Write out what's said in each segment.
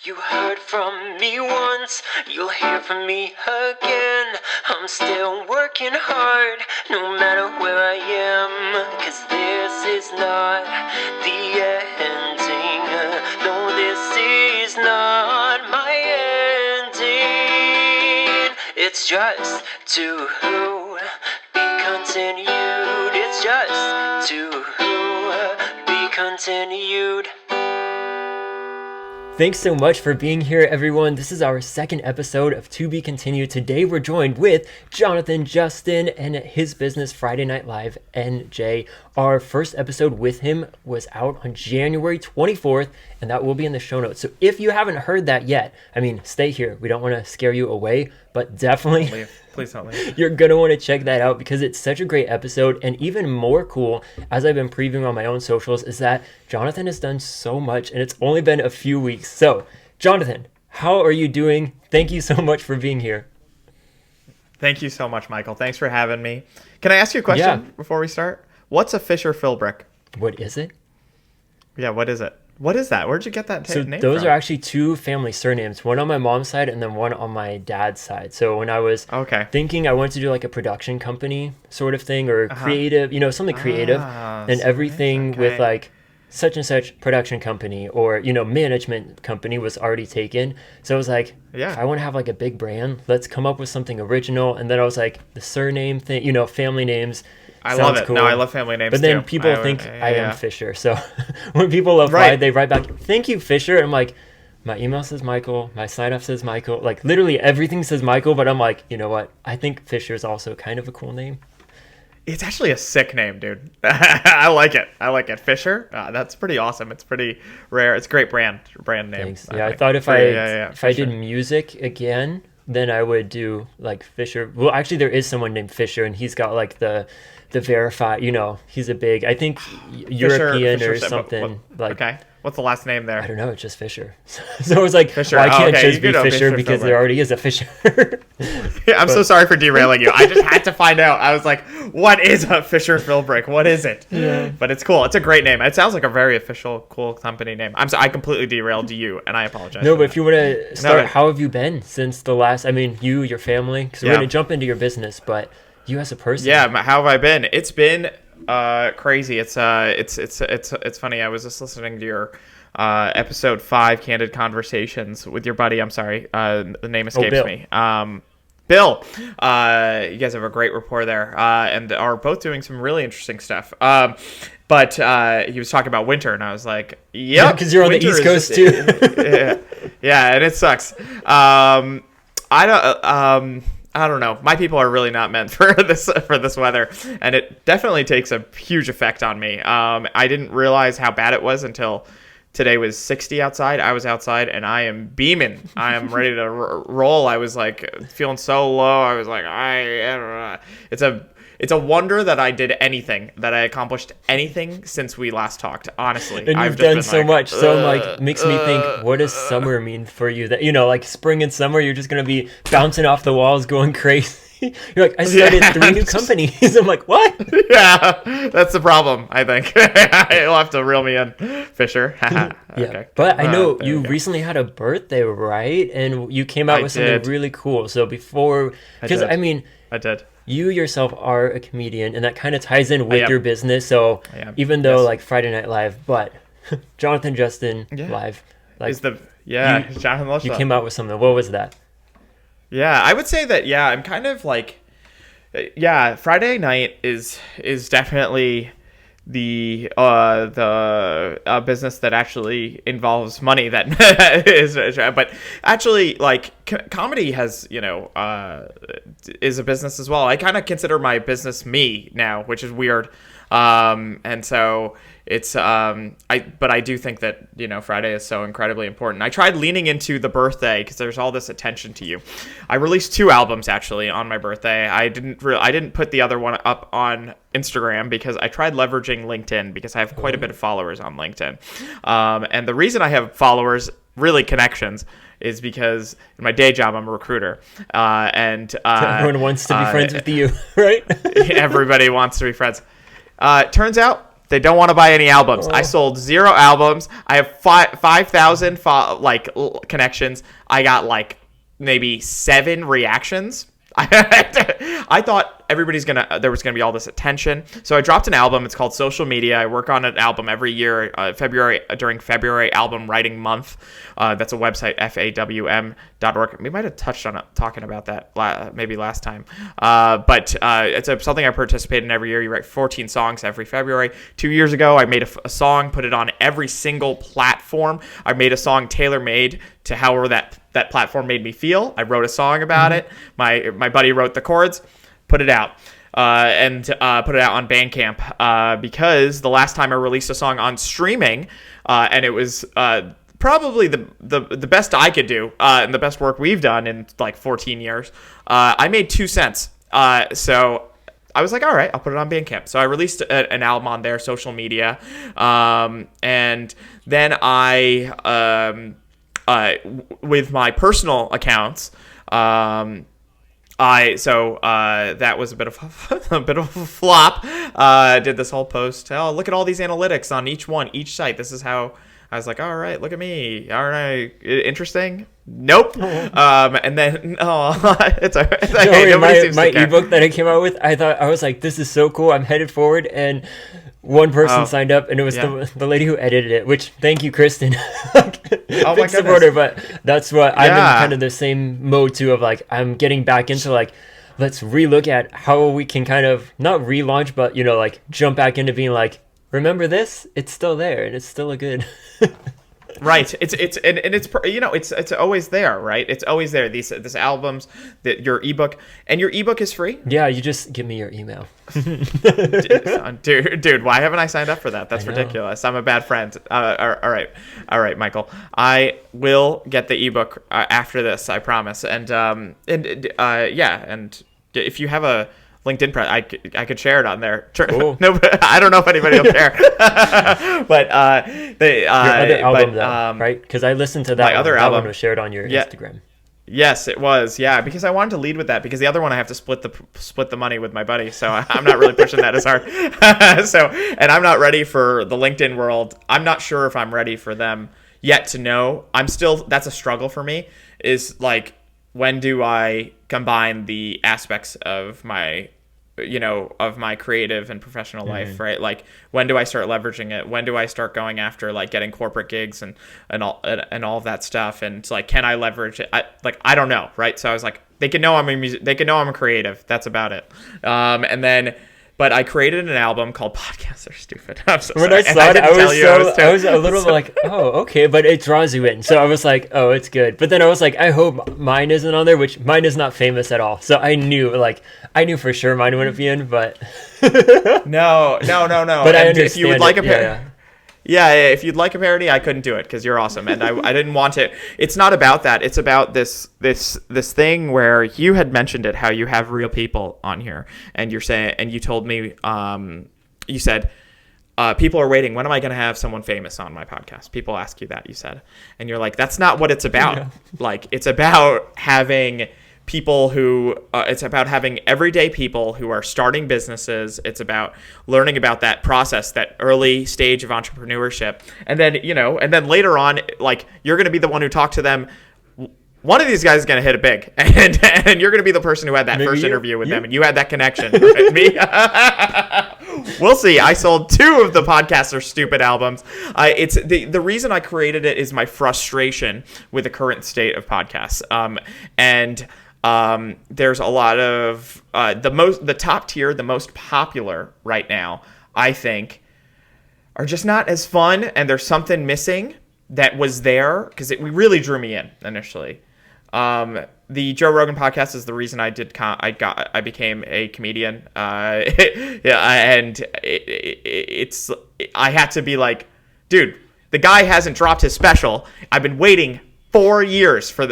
You heard from me once, you'll hear from me again. I'm still working hard, no matter where I am. 'Cause this is not the ending. No, this is not my ending. It's just to be continued. It's just to be continued. Thanks so much for being here, everyone. This is our second episode of To Be Continued. Today, we're joined with Jonathan Justin and his business, Friday Night Live NJ. Our first episode with him was out on January 24th, and that will be in the show notes. So if you haven't heard that yet, stay here. We don't want to scare you away, but definitely... Please don't leave. You're going to want to check that out because it's such a great episode. And even more cool, as I've been previewing on my own socials, is that Jonathan has done so much and it's only been a few weeks. So, Jonathan, how are you doing? Thank you so much for being here. Thank you so much, Michael. Thanks for having me. Can I ask you a question before we start? What's a Fisher Philbrick? What is it? Yeah, what is it? What is that? Where'd you get that name from? Those are actually two family surnames, one on my mom's side and then one on my dad's side. So when I was thinking I wanted to do like a production company sort of thing or creative, something creative, and everything with like such and such production company or, management company was already taken. So I was like, if I want to have like a big brand, let's come up with something original. And then I was like, the surname thing, family names. I love it. Cool. No, I love family names But then people think I am Fisher. So when people apply, they write back, thank you, Fisher. And I'm like, my email says Michael. My sign-up says Michael. Like literally everything says Michael. But I'm like, you know what? I think Fisher is also kind of a cool name. It's actually a sick name, dude. I like it. Fisher. That's pretty awesome. It's pretty rare. It's a great brand name. Thanks. I thought if I did music again, then I would do like Fisher. Well, actually, there is someone named Fisher, and he's got like the verified. He's a big, I think, European Fisher, or something. Okay. What's the last name there? I don't know. It's just Fisher. So I was like, Fisher. Well, I can't just be Fisher because there already is a Fisher. I'm so sorry for derailing you. I just had to find out. I was like, what is a Fisher Philbrick? What is it? Yeah. But it's cool. It's a great name. It sounds like a very official, cool company name. I completely derailed you, and I apologize. No, but if you want to start, how have you been since the last? You, your family. Because we're going to jump into your business, but you as a person. Yeah. How have I been? It's been crazy. It's funny. I was just listening to your episode 5 Candid Conversations with your buddy. I'm sorry, the name escapes me. Bill. You guys have a great rapport there, and are both doing some really interesting stuff. But he was talking about winter, and I was like, "Yep," because you're on the East Coast too. yeah, and it sucks. I don't know. My people are really not meant for this weather, and it definitely takes a huge effect on me. I didn't realize how bad it was until today was 60 outside. I was outside, and I am beaming. I am ready to roll. I was like feeling so low. I was like, It's a wonder that I did anything, that I accomplished anything since we last talked, honestly. And you've done so much, so makes me think, what does summer mean for you? That, like spring and summer, you're just going to be bouncing off the walls, going crazy. You're like, I started 3 new companies. I'm like, what? Yeah, that's the problem, I think. You'll have to reel me in, Fisher. Okay. But I know you recently had a birthday, right? And you came out with something really cool. So before, because I did. You yourself are a comedian, and that kind of ties in with your business. So even though like Friday Night Live, but Jonathan Justin Live, like Jonathan Live. You came out with something. What was that? Yeah, I would say that. Yeah, I'm kind of like, Friday night is definitely the business that actually involves money that is, but actually like comedy has is a business as well. I kind of consider my business me now, which is weird, and so it's but I do think that Friday is so incredibly important. I tried leaning into the birthday because there's all this attention to you. I released 2 albums actually on my birthday. I didn't put the other one up on Instagram because I tried leveraging LinkedIn because I have quite a bit of followers on LinkedIn, and the reason I have followers, really connections, is because in my day job I'm a recruiter, and everyone wants to be friends with you, right? Everybody wants to be friends. Turns out They don't want to buy any albums. I sold 0 albums. I have 5,000 connections. I got like maybe 7 reactions. I thought there was gonna be all this attention, so I dropped an album. It's called Social Media. I work on an album every year, during February album writing month. That's a website, fawm.org. We might have touched on it, talking about that maybe last time, but it's something I participate in every year. You write 14 songs every February. 2 years ago, I made a song, put it on every single platform. I made a song tailor-made to however that platform made me feel. I wrote a song about it. My buddy wrote the chords, put it out, and put it out on Bandcamp, because the last time I released a song on streaming, and it was probably the best I could do, and the best work we've done in like 14 years, I made 2 cents. So I was like, all right, I'll put it on Bandcamp. So I released an album on there, Social Media, and then I... with my personal accounts, that was a bit of a flop. Did this whole post. Oh, look at all these analytics on each site. This is how I was like, all right, look at me. All right, interesting. Nope. And then it's okay. My ebook that I came out with, I was like, this is so cool. I'm headed forward, and one person signed up, and it was the lady who edited it, which, thank you, Kristen. Big supporter, but that's what I'm in kind of the same mode too, of like, I'm getting back into like, let's relook at how we can kind of not relaunch, but like jump back into being like, remember this? It's still there, and it's still a good. Right. It's always there, right? It's always there. These albums, your ebook is free. Yeah, you just give me your email. Dude, why haven't I signed up for that? That's ridiculous. I'm a bad friend. All right, Michael. I will get the ebook after this. I promise. And if you have a LinkedIn press, I could share it on there. Cool. No, I don't know if anybody will care. But your other album, right? Because I listened to that. My other album was shared on your Instagram. Yes, it was. Yeah, because I wanted to lead with that, because the other one I have to split the money with my buddy, so I'm not really pushing that as hard. And I'm not ready for the LinkedIn world. I'm not sure if I'm ready for them yet to know. That's a struggle for me. Is like, when do I combine the aspects of my creative and professional life, right? Like, when do I start leveraging it? When do I start going after like getting corporate gigs and all of that stuff? And like, can I leverage it? I don't know, right? So I was like, they can know I'm a creative. That's about it. But I created an album called Podcasts Are Stupid. I'm so sorry. When I saw it, I was a little like, oh, okay, but it draws you in. So I was like, oh, it's good. But then I was like, I hope mine isn't on there, which mine is not famous at all. So I knew for sure mine wouldn't be in, but... No. But I understand if you would like a if you'd like a parody, I couldn't do it because you're awesome, and I didn't want it. It's not about that. It's about this thing where you had mentioned it, how you have real people on here, and you're saying, and you told me, you said, people are waiting. When am I going to have someone famous on my podcast? People ask you that, you said, and you're like, that's not what it's about. Yeah. Like, it's about having people who it's about having everyday people who are starting businesses. It's about learning about that process, that early stage of entrepreneurship, and then later on, like, you're going to be the one who talked to them. One of these guys is going to hit it big, and you're going to be the person who had that first interview with them, and you had that connection. Right? Me, we'll see. I sold 2 of the Podcasts Are Stupid albums. It's the reason I created it is my frustration with the current state of podcasts, and there's a lot of the top tier, the most popular right now, I think, are just not as fun, and there's something missing that was there, because it really drew me in initially. The Joe Rogan podcast is the reason I became a comedian. And I had to be like, dude, the guy hasn't dropped his special. I've been waiting 4 years for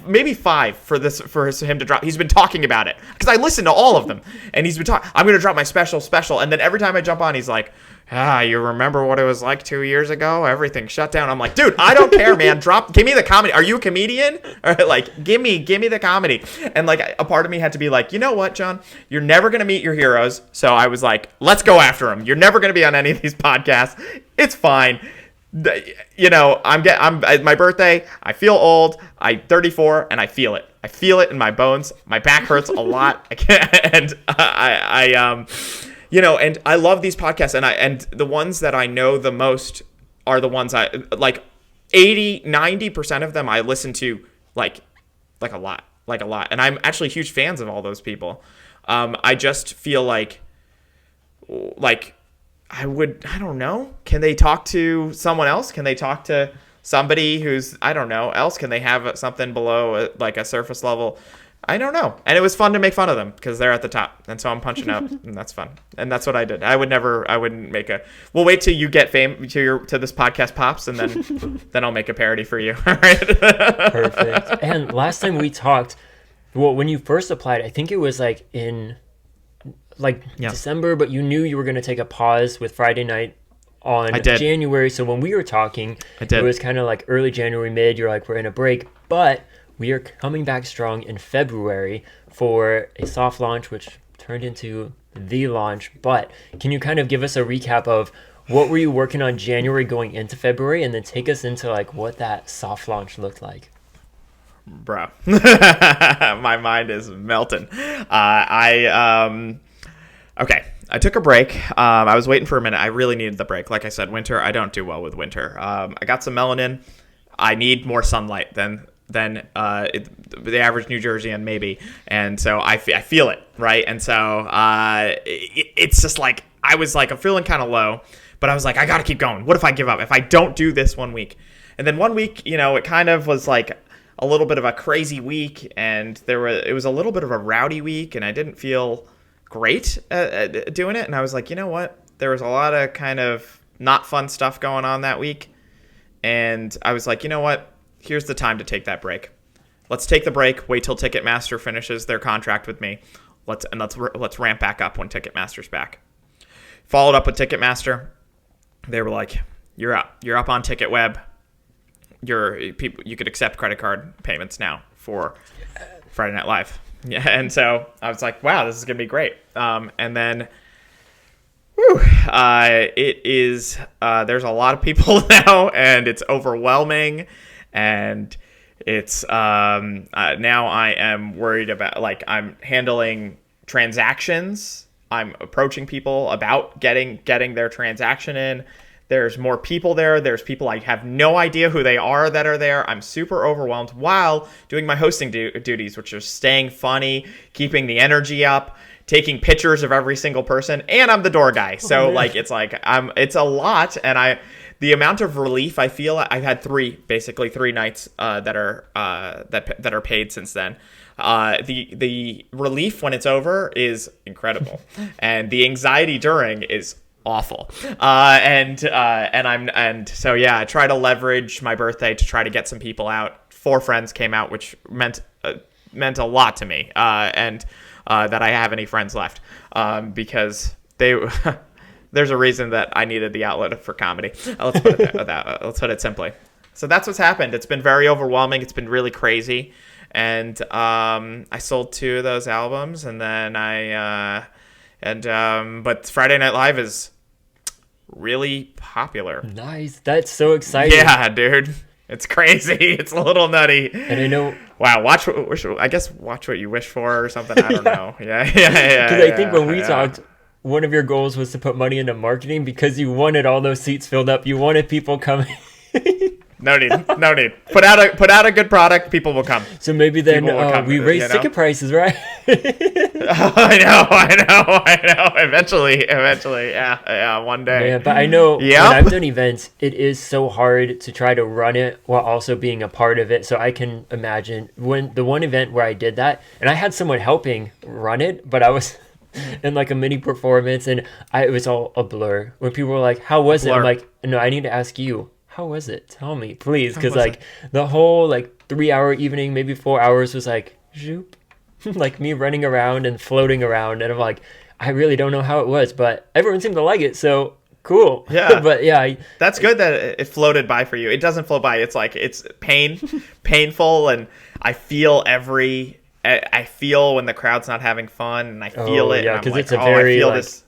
maybe 5 for him to drop. He's been talking about it because I listen to all of them, and he's been talking. I'm gonna drop my special, and then every time I jump on, he's like, you remember what it was like 2 years ago? Everything shut down. I'm like, dude, I don't care, man. Give me the comedy. Are you a comedian? Or like, give me the comedy. And like, a part of me had to be like, you know what, John? You're never gonna meet your heroes. So I was like, let's go after him. You're never gonna be on any of these podcasts. It's fine. You know, I'm my birthday. I feel old. I'm 34, and I feel it. I feel it in my bones. My back hurts a lot. I can't, and you know, and I love these podcasts, and the ones that I know the most are the ones I like. 90% of them I listen to like a lot, and I'm actually huge fans of all those people. I just feel like I don't know. Can they talk to someone else? Can they talk to somebody who's, I don't know, else? Can they have something below like a surface level? I don't know. And it was fun to make fun of them because they're at the top. And so I'm punching up, and that's fun. And that's what I did. I wouldn't make we'll wait till you get fame to this podcast pops, and then I'll make a parody for you. All right. Perfect. And last time we talked, well, when you first applied, I think it was like in December, but you knew you were going to take a pause with Friday Night on January. So when we were talking, it was kind of like early January, mid. You're like, we're in a break, but we are coming back strong in February for a soft launch, which turned into the launch. But can you kind of give us a recap of what were you working on January going into February, and then take us into like what that soft launch looked like? Bro, my mind is melting. Okay, I took a break. I was waiting for a minute. I really needed the break. Like I said, winter, I don't do well with winter. I got some melanin. I need more sunlight than the average New Jerseyan maybe. And so I feel it, right? And so it's just like, I'm feeling kind of low, but I was like, I got to keep going. What if I give up? If I don't do this 1 week? And then 1 week, you know, it kind of was like a little bit of a crazy week, and it was a little bit of a rowdy week, and I didn't feel great at doing it. And I was like, you know what? There was a lot of kind of not fun stuff going on that week. And I was like, you know what? Here's the time to take that break. Let's take the break. Wait till Ticketmaster finishes their contract with me. Let's ramp back up when Ticketmaster's back. Followed up with Ticketmaster. They were like, you're up. You're up on TicketWeb. You could accept credit card payments now for Friday Night Live. Yeah, and so I was like, wow, this is going to be great. And then, it is, there's a lot of people now, and it's overwhelming, and it's, now I am worried about, like, I'm handling transactions. I'm approaching people about getting their transaction in. There's more people there. There's people I have no idea who they are that are there. I'm super overwhelmed while doing my hosting duties, which are staying funny, keeping the energy up, taking pictures of every single person, and I'm the door guy. So it's a lot, and the amount of relief I feel. I've had three nights that are paid since then. The relief when it's over is incredible, and the anxiety during is awful. So I try to leverage my birthday to try to get some people out. 4 friends came out, which meant a lot to me, and that I have any friends left, because there's a reason that I needed the outlet for comedy. Let's put it simply. So that's what's happened. It's been very overwhelming. It's been really crazy, and I sold 2 of those albums, and then but Friday Night Live is really popular. Nice. That's so exciting. Yeah, dude. It's crazy. It's a little nutty. And I know. Wow. Watch what you wish for or something. I don't know. Yeah. Because I think when we talked, one of your goals was to put money into marketing because you wanted all those seats filled up. You wanted people coming. No need. Put out a good product, people will come. So maybe then we raise ticket prices, right? I know. Eventually, yeah, one day. Yeah, but I know when I've done events, it is so hard to try to run it while also being a part of it. So I can imagine when the one event where I did that, and I had someone helping run it, but I was in like a mini performance, and it was all a blur. When people were like, "How was it?" I'm like, "No, I need to ask you. how was it? Tell me, please. Because like the whole like 3-hour evening, maybe 4 hours was like, zoop, like me running around and floating around. And I'm like, I really don't know how it was, but everyone seemed to like it. So cool. Yeah. But yeah. That's good that it floated by for you. It doesn't float by. It's like, it's painful. And I feel when the crowd's not having fun, and I feel it. Yeah, because like, it's a very I feel like, this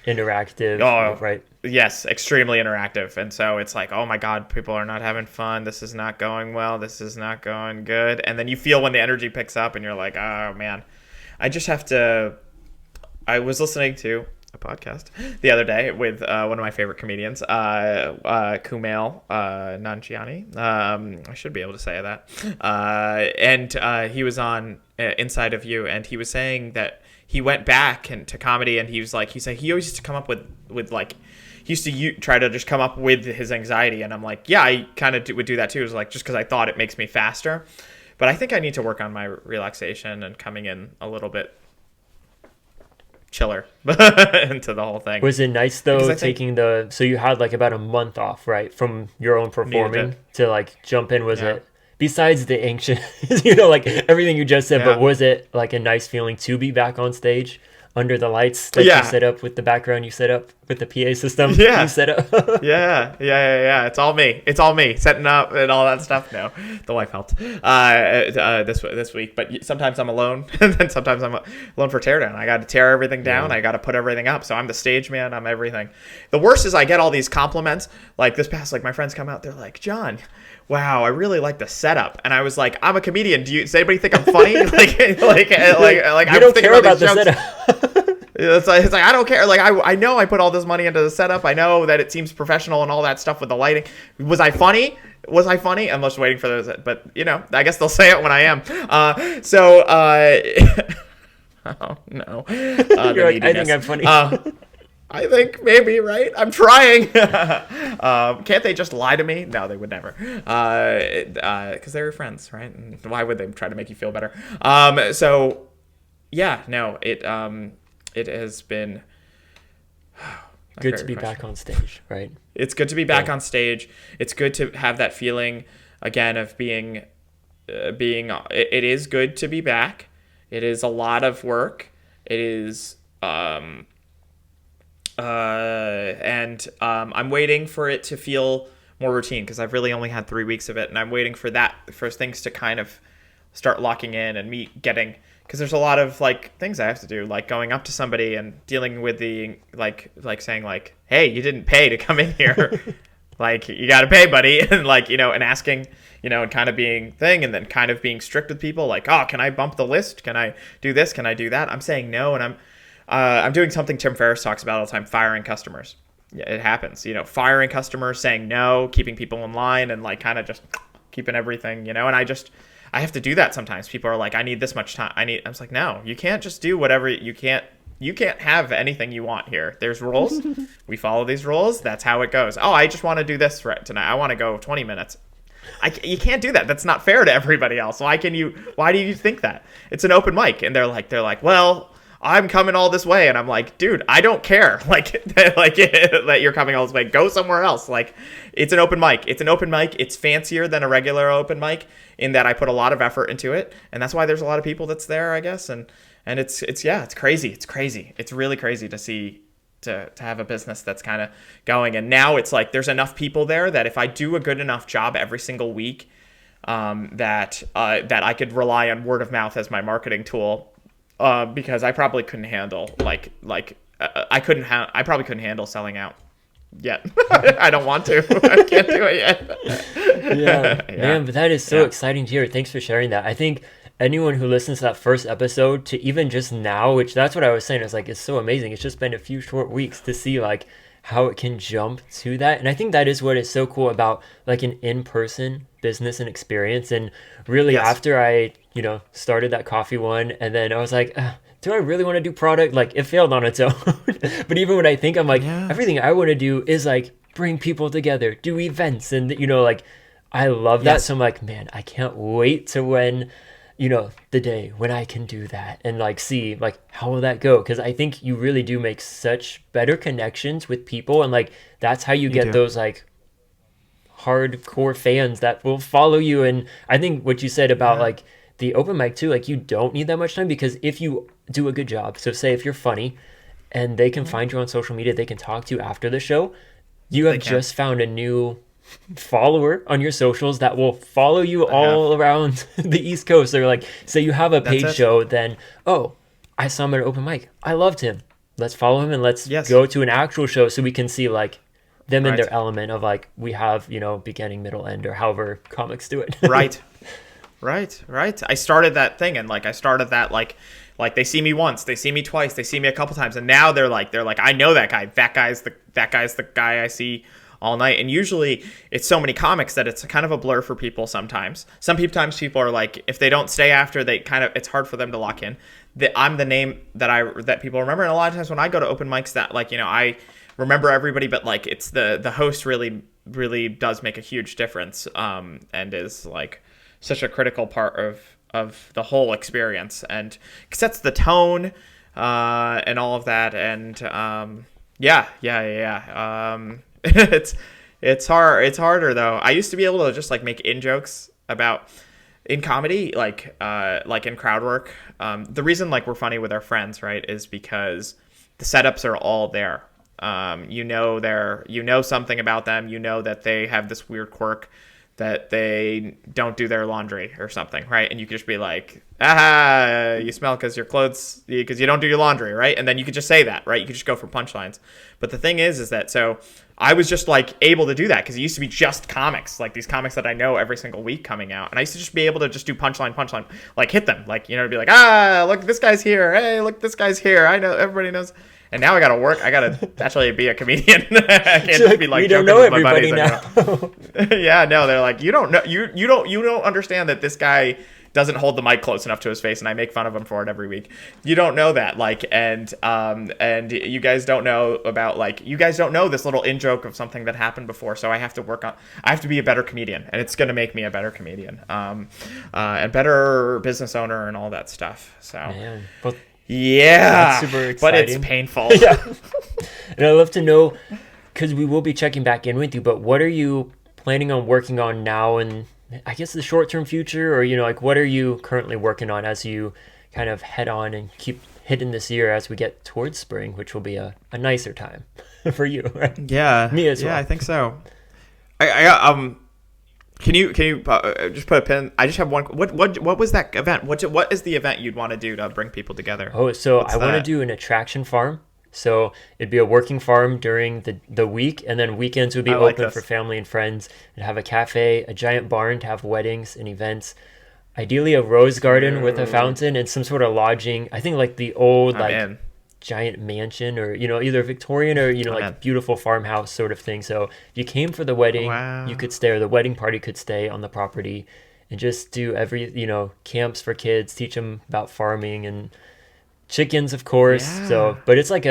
interactive. Right. Yes, extremely interactive. And so it's like, oh my God, people are not having fun. This is not going well. This is not going good. And then you feel when the energy picks up and you're like, oh man, I just have to. I was listening to a podcast the other day with one of my favorite comedians, Kumail Nanjiani. I should be able to say that. And he was on Inside of You, and he was saying that he went back to comedy, and he said he always used to come up with like, he used to try to just come up with his anxiety. And I'm like, yeah, I kind of would do that too. It was like, just because I thought it makes me faster. But I think I need to work on my relaxation and coming in a little bit chiller into the whole thing. Was it nice though so you had like about a month off, right, from your own performing to like jump in? Was it, besides the anxious, like everything you just said, but was it like a nice feeling to be back on stage under the lights that you set up with the background you set up with the PA system you set up? yeah. It's all me setting up and all that stuff. No, the wife helped this week, but sometimes I'm alone and then sometimes I'm alone for teardown. I got to tear everything down. I got to put everything up. So I'm the stage man. I'm everything. The worst is I get all these compliments. Like this past, like my friends come out, they're like, John, wow, I really like the setup. And I was like, I'm a comedian. Does anybody think I'm funny? like I don't care about the setup. It's like I don't care. Like I know I put all this money into the setup. I know that it seems professional and all that stuff with the lighting. Was I funny? I'm just waiting for those. But I guess they'll say it when I am. Oh no. You're like, I think I'm funny. I think maybe, right? I'm trying. Can't they just lie to me? No, they would never. Because they're your friends, right? And why would they try to make you feel better? It has been good to be back on stage, right? It's good to be back on stage. It's good to have that feeling again of being. It is good to be back. It is a lot of work. It is. I'm waiting for it to feel more routine because I've really only had 3 weeks of it, and I'm waiting for things to kind of start locking in and me getting. Because there's a lot of like things I have to do, like going up to somebody and dealing with the like saying like, hey, you didn't pay to come in here. Like, you got to pay, buddy. And like, and asking, and kind of being thing, and then kind of being strict with people like, oh, can I bump the list? Can I do this? Can I do that? I'm saying no. And I'm doing something Tim Ferriss talks about all the time, firing customers. Yeah, it happens, firing customers, saying no, keeping people in line, and like kind of just keeping everything, and I have to do that sometimes. People are like, I need this much time. I was like, no, you can't just do whatever. You can't have anything you want here. There's rules. We follow these rules. That's how it goes. Oh, I just want to do this right tonight. I want to go 20 minutes. You can't do that. That's not fair to everybody else. Why do you think that? It's an open mic. And they're like, well, I'm coming all this way. And I'm like, dude, I don't care. Like that you're coming all this way. Go somewhere else. Like, it's an open mic. It's fancier than a regular open mic in that I put a lot of effort into it. And that's why there's a lot of people that's there, I guess. And it's crazy. It's crazy. It's really crazy to see, to have a business that's kind of going. And now it's like, there's enough people there that if I do a good enough job every single week, that I could rely on word of mouth as my marketing tool. Because I probably couldn't handle I probably couldn't handle selling out yet. I don't want to. I can't do it yet. Yeah, man, but that is so exciting to hear. Thanks for sharing that. I think anyone who listens to that first episode to even just now, which that's what I was saying, is like, it's so amazing. It's just been a few short weeks to see like how it can jump to that. And I think that is what is so cool about like an in-person business and experience. And really after I, started that coffee one, and then I was like, do I really want to do product? Like, it failed on its own. But even when I think, I'm like, everything I want to do is like bring people together, do events. And, like, I love that. So I'm like, man, I can't wait to when, the day when I can do that and like see like how will that go? Because I think you really do make such better connections with people, and like that's how you get those like hardcore fans that will follow you. And I think what you said about like the open mic too, like you don't need that much time, because if you do a good job, so say if you're funny and they can find you on social media, they can talk to you after the show, you have just found a new follower on your socials that will follow you all around the East Coast. They're like, say you have a paid show, then, oh, I saw him at an open mic. I loved him. Let's follow him and let's go to an actual show so we can see like them in their element of like, we have, you know, beginning, middle, end, or however comics do it. Right. I started that thing, and like I started that like they see me once, they see me twice, they see me a couple times, and now they're like I know that guy. That guy's the guy I see all night. And usually it's so many comics that it's kind of a blur for people sometimes. Sometimes people are like, if they don't stay after, they kind of, it's hard for them to lock in. I'm the name that people remember. And a lot of times when I go to open mics, that like, you know, I remember everybody, but like it's the host really does make a huge difference, and is like such a critical part of the whole experience, and sets the tone and all of that. And it's harder though. I used to be able to just like make in-jokes about in comedy, like in crowd work. The reason like we're funny with our friends, right, is because the setups are all there. You know something about them. You know that they have this weird quirk that they don't do their laundry or something, right? And you could just be like, you smell because you don't do your laundry, right? And then you could just say that, right? You could just go for punchlines. But the thing is that, so I was just like able to do that because it used to be just comics, like these comics that I know every single week coming out. And I used to just be able to just do punchline, like hit them, like, you know, to be like, look, this guy's here. Hey, look, this guy's here. I know, everybody knows. And now I gotta work. I gotta actually be a comedian. I can't just be like, we don't know everybody now. Yeah, no, they're like, you don't know, you don't understand that this guy doesn't hold the mic close enough to his face, and I make fun of him for it every week. You don't know that, like, and you guys don't know about, like, you guys don't know this little in joke of something that happened before. So I have to be a better comedian, and it's gonna make me a better comedian, and better business owner and all that stuff. So. Man. Well, yeah, that's super exciting. But it's painful. Yeah. And I'd love to know, because we will be checking back in with you, but what are you planning on working on now, and I guess the short-term future, or, you know, like, what are you currently working on as you kind of head on and keep hitting this year as we get towards spring, which will be a nicer time for you, right? Yeah. Me as well. Yeah, I think so. Can you just put a pin? I just have one. What was that event? What is the event you'd want to do to bring people together? Oh, so I want to do an attraction farm. So it'd be a working farm during the week, and then weekends would be open for family and friends. It'd have a cafe, a giant barn to have weddings and events. Ideally a rose garden with a fountain and some sort of lodging. I think like the old giant mansion, or, you know, either Victorian or, you know, like beautiful farmhouse sort of thing. So if you came for the wedding, you could stay, or the wedding party could stay on the property, and just do camps for kids, teach them about farming and chickens, of course. Yeah. So, but it's like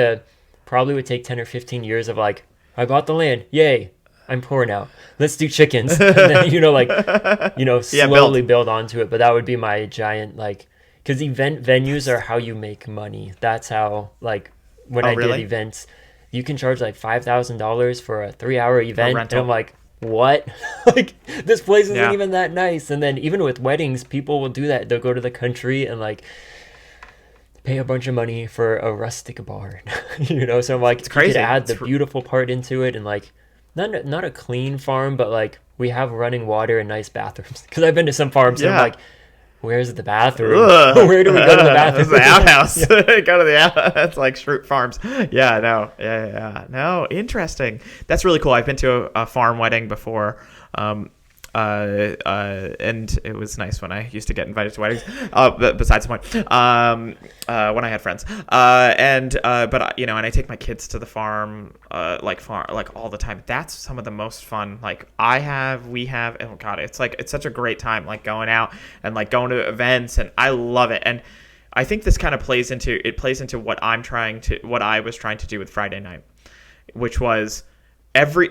probably would take 10 or 15 years of like, I bought the land. Yay. I'm poor now. Let's do chickens. And then, slowly build onto it. But that would be my giant, like, because event venues are how you make money. That's how, like, when I did events, you can charge like $5,000 for a 3-hour event. And I'm like, what? Like, this place isn't even that nice. And then even with weddings, people will do that. They'll go to the country and like pay a bunch of money for a rustic barn. So I'm like, it's crazy. You could add the beautiful part into it, and like, not a clean farm, but like we have running water and nice bathrooms. Because I've been to some farms and I'm like, where's the bathroom? Where do we go to the bathroom? This is the outhouse. Go to the outhouse. That's like Shroot Farms. Yeah, no. Yeah. No, interesting. That's really cool. I've been to a farm wedding before. And it was nice when I used to get invited to weddings. But besides the point, when I had friends, and I take my kids to the farm, like all the time. That's some of the most fun. Like we have. Oh God, it's such a great time. Like going out and like going to events, and I love it. And I think this kind of plays into what I was trying to do with Friday Night, which was.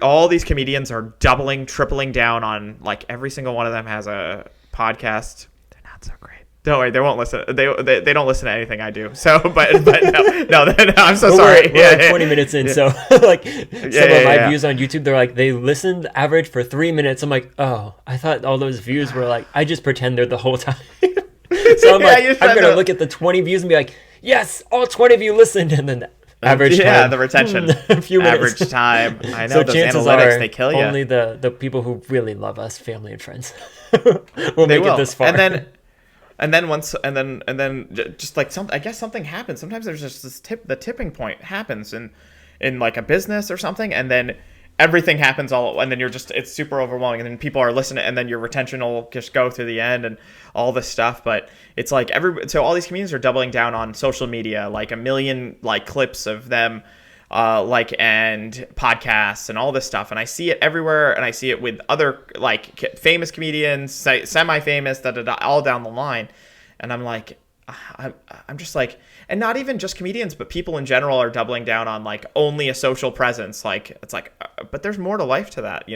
All these comedians are doubling, tripling down on, like, every single one of them has a podcast. They're not so great. Don't worry, they won't listen. They don't listen to anything I do. So, but no, I'm so sorry. We're like 20 minutes in, so like some of my views on YouTube, they're like they listened average for 3 minutes. I'm like, oh, I thought all those views were like I just pretend they're the whole time. So I'm like, I'm gonna look at the 20 views and be like, yes, all 20 of you listened, and then average time. Yeah, the retention. A few average minutes. time. I know So those chances analytics, are they kill you. only the people who really love us, family and friends, will make it this far. And then just like I guess something happens. Sometimes there's just the tipping point happens in like a business or something, and then everything happens and then it's super overwhelming, and then people are listening, and then your retention will just go through the end and all this stuff. But it's like so all these comedians are doubling down on social media, like a million like clips of them and podcasts and all this stuff, and I see it everywhere, and I see it with other like famous comedians, semi-famous, all down the line, and I'm like, I'm just like, and not even just comedians, but people in general are doubling down on like only a social presence. Like it's like, but there's more to life to that,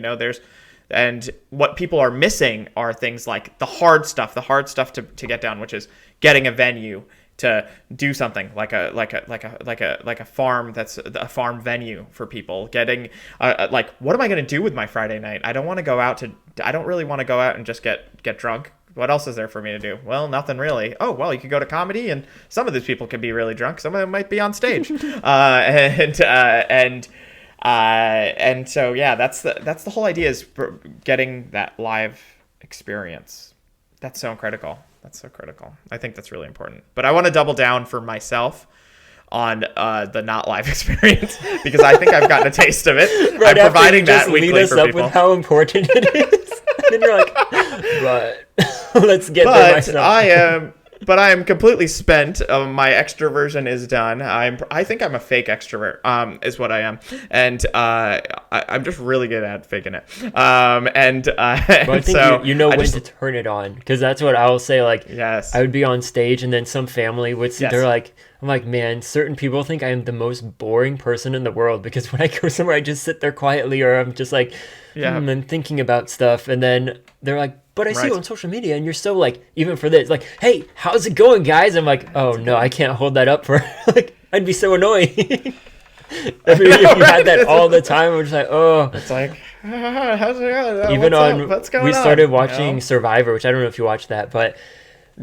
and what people are missing are things like the hard stuff to get down, which is getting a venue to do something like a farm that's a farm venue for people, getting like, what am I going to do with my Friday night? I don't really want to go out and just get drunk. What else is there for me to do? Well, nothing really. Oh, well, you could go to comedy, and some of these people can be really drunk. Some of them might be on stage. And so, yeah, that's the whole idea, is getting that live experience. That's so critical. I think that's really important. But I want to double down for myself on the not live experience, because I think I've gotten a taste of it. Right, I'm providing that weekly for people. Lead us up with how important it is. And you're like, but let's get there myself. But I am completely spent. My extroversion is done. I think I'm a fake extrovert. Is what I am, and I'm just really good at faking it. Well, I think you know when to turn it on, because that's what I'll say. Like, yes, I would be on stage, and then some family would sit. Yes. They're like, I'm like, man, certain people think I am the most boring person in the world, because when I go somewhere, I just sit there quietly, or I'm just like, I'm thinking about stuff, and then they're like, but I see you on social media, and you're so like, even for this, like, hey, how's it going, guys? I'm like, oh no, I can't hold that up for like, I'd be so annoying. If you had that all the time, we're just like, oh, it's like, how's it going? Even what's going on? We started watching Survivor, which I don't know if you watched that, but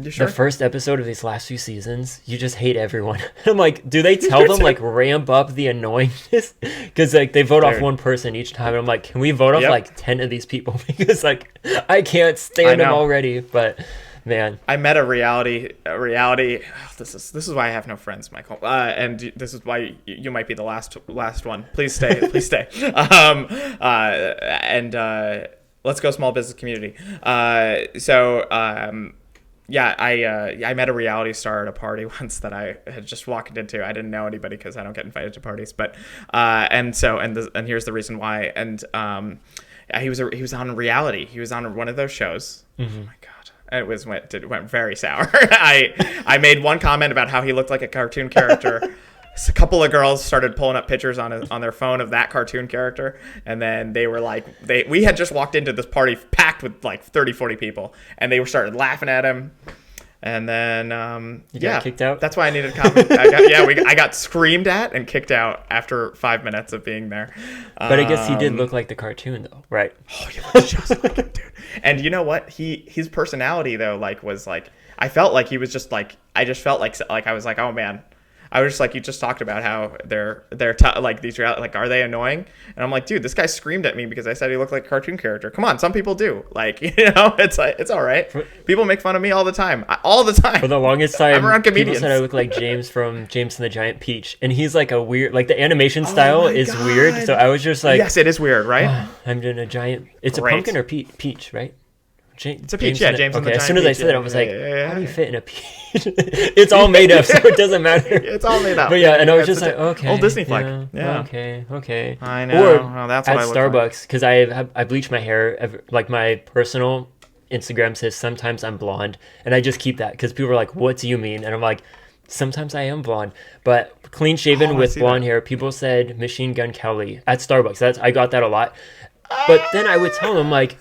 sure? The first episode of these last few seasons, you just hate everyone. I'm like, do they tell them like ramp up the annoyingness? Because like they vote off one person each time, and I'm like, can we vote off like 10 of these people? Because like I can't stand them already. But man, I met a reality. This is why I have no friends, Michael. And this is why you might be the last one. Please stay. Please stay. Let's go small business community. Yeah, I met a reality star at a party once that I had just walked into. I didn't know anybody because I don't get invited to parties. But and here's the reason why. And he was on reality. He was on one of those shows. Mm-hmm. Oh my god, it went very sour. I made one comment about how he looked like a cartoon character. A couple of girls started pulling up pictures on their phone of that cartoon character, and then they were like, we had just walked into this party packed with like 30-40 people, and they started laughing at him, and then you got kicked out. That's why I needed a comment. I got screamed at and kicked out after 5 minutes of being there. But I guess he did look like the cartoon though, right? Oh, he looked just like him, dude. And you know what? His personality though, like, was like, I felt like he was just like, I just felt like I was like, oh man. I was just like, you just talked about how they're like these like, are they annoying? And I'm like, dude, this guy screamed at me because I said he looked like a cartoon character. Come on, some people do. Like, it's like, it's all right. People make fun of me all the time. For the longest time, I'm around comedians. People said I look like James from James and the Giant Peach, and he's like a weird, like the animation style is weird. So I was just like, yes, it is weird, right? Oh, I'm doing a giant. It's a pumpkin or peach, right? It's a peach, James and the Giant As soon as I said it, I was like, how do you fit in a peach? It's all made up, so it doesn't matter. It's all made up. But yeah, and I was just like, okay. Old Disney flag. Yeah. Okay. I know. Or that's what at Starbucks, because I bleach my hair. Like my personal Instagram says sometimes I'm blonde, and I just keep that because people are like, what do you mean? And I'm like, sometimes I am blonde, but clean shaven with blonde hair. People said Machine Gun Kelly at Starbucks. I got that a lot. But then I would tell them like,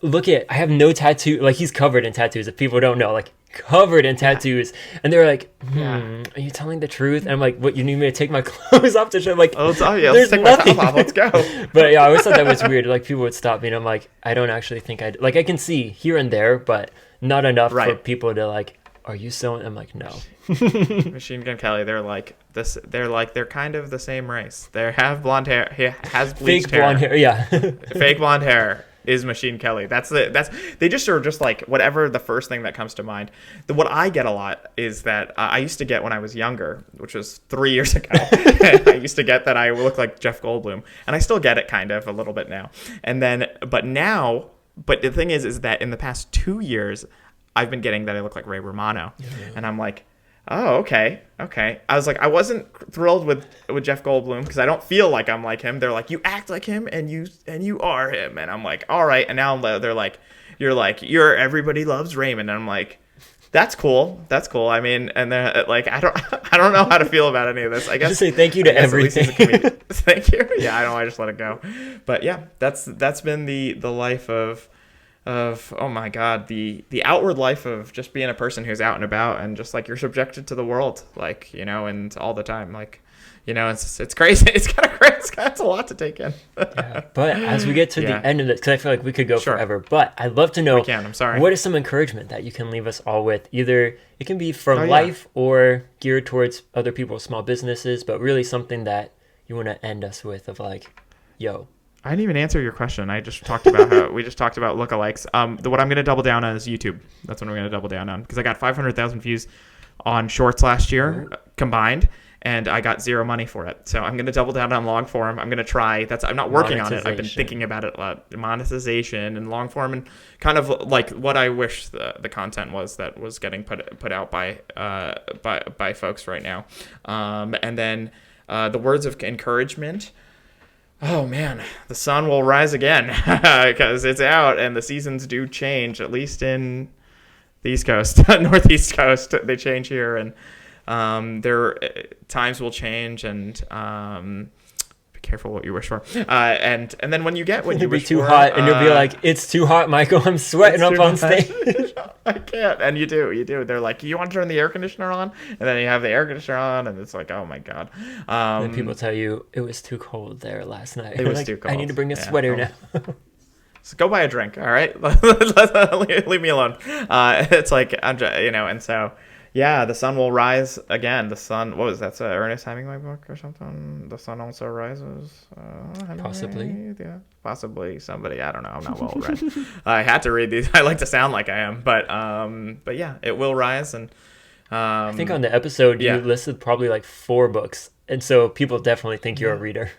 I have no tattoo. Like, he's covered in tattoos. If people don't know, like, covered in tattoos, and they're like, are you telling the truth? And I'm like, what, you need me to take my clothes off to show? I'm like, let's there's take nothing. my top off, let's go. But yeah, I always thought that was weird. Like, people would stop me, and I'm like, I don't actually think like, I can see here and there, but not enough for people to like, are you so? I'm like, no. Machine Gun Kelly, they're like this. They're kind of the same race. They have blonde hair. He has bleached fake blonde hair. Yeah. Fake blonde hair is Machine Kelly. They just are just like whatever the first thing that comes to mind. What I get a lot is that I used to get when I was younger, which was 3 years ago. I used to get that I look like Jeff Goldblum, and I still get it kind of a little bit now. And then, but the thing is that in the past 2 years, I've been getting that I look like Ray Romano, and I'm like, oh, okay. I was like, I wasn't thrilled with Jeff Goldblum because I don't feel like I'm like him. They're like, you act like him and you are him, and I'm like, all right. And now they're like, you're everybody loves Raymond, and I'm like, that's cool. I mean, and they're like, I don't know how to feel about any of this. I guess just say thank you to everything. Thank you. Yeah, I know. I just let it go. But yeah, that's been the life of oh my god, the outward life of just being a person who's out and about, and just like you're subjected to the world, like, you know, and all the time, like, you know, it's crazy. It's kind of crazy. It's a lot to take in. Yeah, but as we get to the end of this, because I feel like we could go forever, but I'd love to know, what is some encouragement that you can leave us all with? Either it can be for life or geared towards other people's small businesses, but really something that you want to end us with of like, yo. I didn't even answer your question. I just talked about we just talked about lookalikes. What I'm going to double down on is YouTube. That's what I'm going to double down on, because I got 500,000 views on shorts last year combined, and I got zero money for it. So I'm going to double down on long form. I'm going to try. I'm not working on it. I've been thinking about it a lot. Monetization and long form, and kind of like what I wish the content was that was getting put out by folks right now. And then the words of encouragement. Oh man, the sun will rise again because it's out, and the seasons do change, at least in the East Coast, Northeast Coast. They change here, and their times will change, and be careful what you wish for. And then when you get what you wish for, it'll be too hot, and you'll be like, "It's too hot, Michael. I'm sweating up on stage." I can't. And you do. They're like, "You want to turn the air conditioner on?" And then you have the air conditioner on, and it's like, "Oh my god." And then people tell you it was too cold there last night. It was too cold. I need to bring a sweater now. So go buy a drink, all right? Leave me alone. It's like, you know, and so. Yeah, the sun will rise again. The sun, what was that? Ernest Hemingway book or something? The sun also rises. Possibly. Yeah, possibly somebody. I don't know. I'm not well read. I had to read these. I like to sound like I am, but yeah, it will rise. And I think on the episode you listed probably like 4 books, and so people definitely think you're a reader.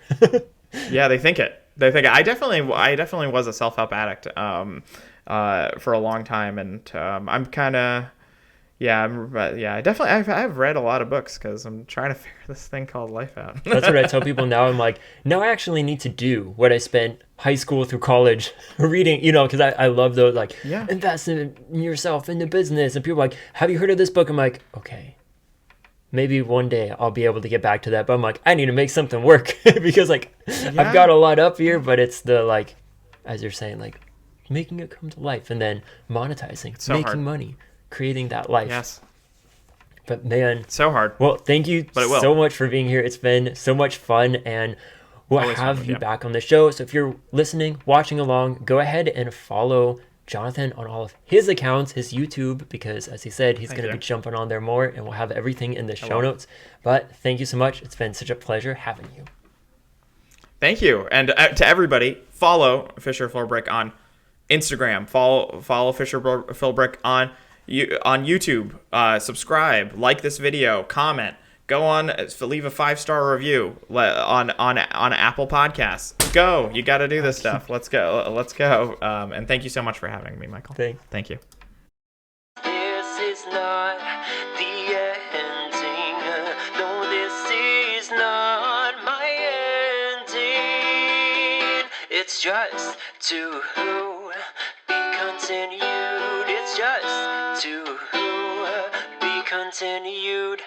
Yeah, they think it. I definitely was a self-help addict for a long time, and I'm kind of. I've read a lot of books because I'm trying to figure this thing called life out. That's what I tell people now. I'm like, now I actually need to do what I spent high school through college reading, you know, because I love those, like, invest in yourself, in the business. And people are like, have you heard of this book? I'm like, okay, maybe one day I'll be able to get back to that. But I'm like, I need to make something work because, like, I've got a lot up here, but it's the, like, as you're saying, like, making it come to life and then monetizing, making money. Creating that life. Yes. But man, so hard. Well, thank you so much for being here. It's been so much fun, and we'll always have you back on the show. So if you're listening, watching along, go ahead and follow Jonathan on all of his accounts, his YouTube, because as he said, he's going to be jumping on there more, and we'll have everything in the show notes. But thank you so much. It's been such a pleasure having you. Thank you. And to everybody, follow Fisher Philbrick on Instagram. Follow Fisher Philbrick on YouTube, subscribe, like this video, comment, go on, leave a 5-star review on Apple Podcasts. Go, you got to do this stuff. Let's go. And thank you so much for having me, Michael. Thank you. This is not the ending. No, this is not my ending. It's just to be continued. It's just to be continued.